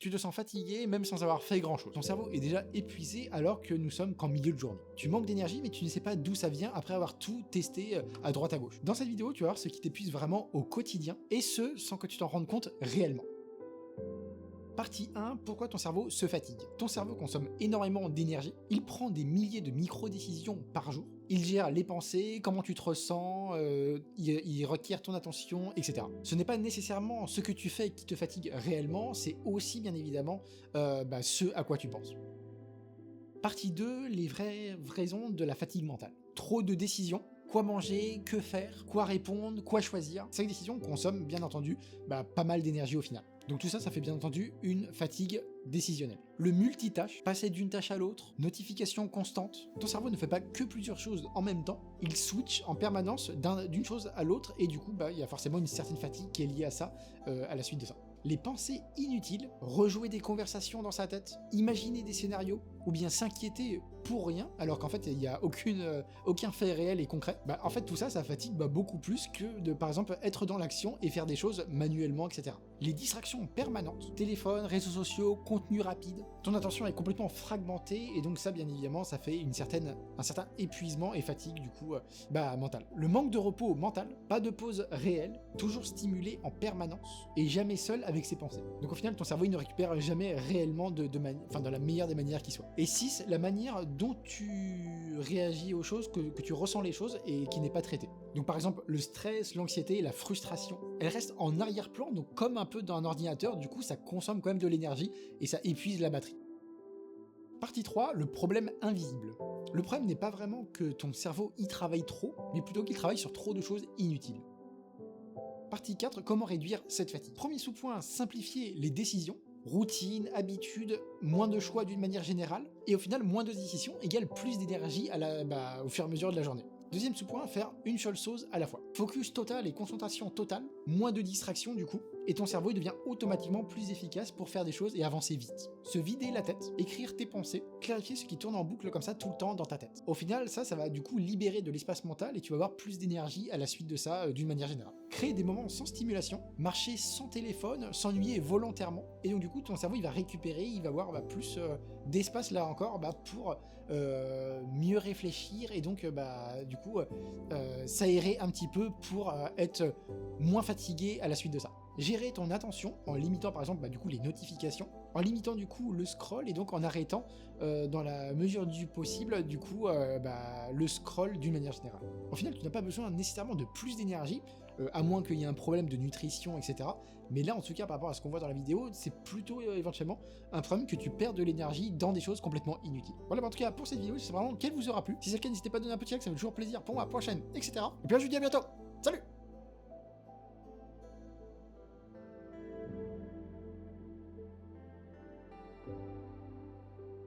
tu te sens fatigué même sans avoir fait grand chose. Ton cerveau est déjà épuisé alors que nous sommes qu'en milieu de journée. Tu manques d'énergie mais tu ne sais pas d'où ça vient après avoir tout testé à droite à gauche. Dans cette vidéo, tu vas voir ce qui t'épuise vraiment au quotidien et ce sans que tu t'en rendes compte réellement. Partie 1, pourquoi ton cerveau se fatigue. Ton cerveau consomme énormément d'énergie, il prend des milliers de micro-décisions par jour, il gère les pensées, comment tu te ressens, il requiert ton attention, etc. Ce n'est pas nécessairement ce que tu fais qui te fatigue réellement, c'est aussi bien évidemment ce à quoi tu penses. Partie 2, les vraies raisons de la fatigue mentale. Trop de décisions, quoi manger, que faire, quoi répondre, quoi choisir. Chaque décision consomme bien entendu pas mal d'énergie au final. Donc tout ça, ça fait bien entendu une fatigue décisionnelle. Le multitâche, passer d'une tâche à l'autre, notification constante. Ton cerveau ne fait pas que plusieurs choses en même temps, il switch en permanence d'une chose à l'autre et du coup, il y a forcément une certaine fatigue qui est liée à ça, à la suite de ça. Les pensées inutiles, rejouer des conversations dans sa tête, imaginer des scénarios, ou bien s'inquiéter pour rien, alors qu'en fait il n'y a aucun fait réel et concret, en fait tout ça, ça fatigue beaucoup plus que de par exemple être dans l'action et faire des choses manuellement, etc. Les distractions permanentes, téléphone, réseaux sociaux, contenu rapide, ton attention est complètement fragmentée et donc ça bien évidemment ça fait un certain épuisement et fatigue du coup mentale. Le manque de repos mental, pas de pause réelle, toujours stimulé en permanence et jamais seul avec ses pensées. Donc au final ton cerveau il ne récupère jamais réellement dans la meilleure des manières qui soit. Et 6, la manière dont tu réagis aux choses, que tu ressens les choses et qui n'est pas traitée. Donc par exemple le stress, l'anxiété, la frustration, elles restent en arrière-plan, donc comme un peu dans un ordinateur, du coup ça consomme quand même de l'énergie et ça épuise la batterie. Partie 3, le problème invisible. Le problème n'est pas vraiment que ton cerveau y travaille trop, mais plutôt qu'il travaille sur trop de choses inutiles. Partie 4, comment réduire cette fatigue. Premier sous-point, simplifier les décisions. Routine, habitude, moins de choix d'une manière générale, et au final, moins de décisions égale plus d'énergie au fur et à mesure de la journée. Deuxième sous-point, faire une seule chose à la fois. Focus total et concentration totale, moins de distractions du coup, et ton cerveau il devient automatiquement plus efficace pour faire des choses et avancer vite. Se vider la tête, écrire tes pensées, clarifier ce qui tourne en boucle comme ça tout le temps dans ta tête. Au final, ça va du coup libérer de l'espace mental et tu vas avoir plus d'énergie à la suite de ça d'une manière générale. Créer des moments sans stimulation, marcher sans téléphone, s'ennuyer volontairement, et donc du coup ton cerveau il va récupérer, il va avoir plus d'espace là encore pour mieux réfléchir et donc du coup s'aérer un petit peu pour être moins fatigué à la suite de ça. Gérer ton attention en limitant par exemple du coup les notifications, en limitant du coup le scroll et donc en arrêtant dans la mesure du possible du coup le scroll d'une manière générale. Au final tu n'as pas besoin nécessairement de plus d'énergie, à moins qu'il y ait un problème de nutrition etc. Mais là en tout cas par rapport à ce qu'on voit dans la vidéo, c'est plutôt éventuellement un problème que tu perds de l'énergie dans des choses complètement inutiles. Voilà, en tout cas pour cette vidéo, j'espère vraiment qu'elle vous aura plu. Si c'est le cas, n'hésitez pas à donner un petit like, ça fait toujours plaisir pour moi, pour la chaîne, etc. Et puis là je vous dis à bientôt, salut!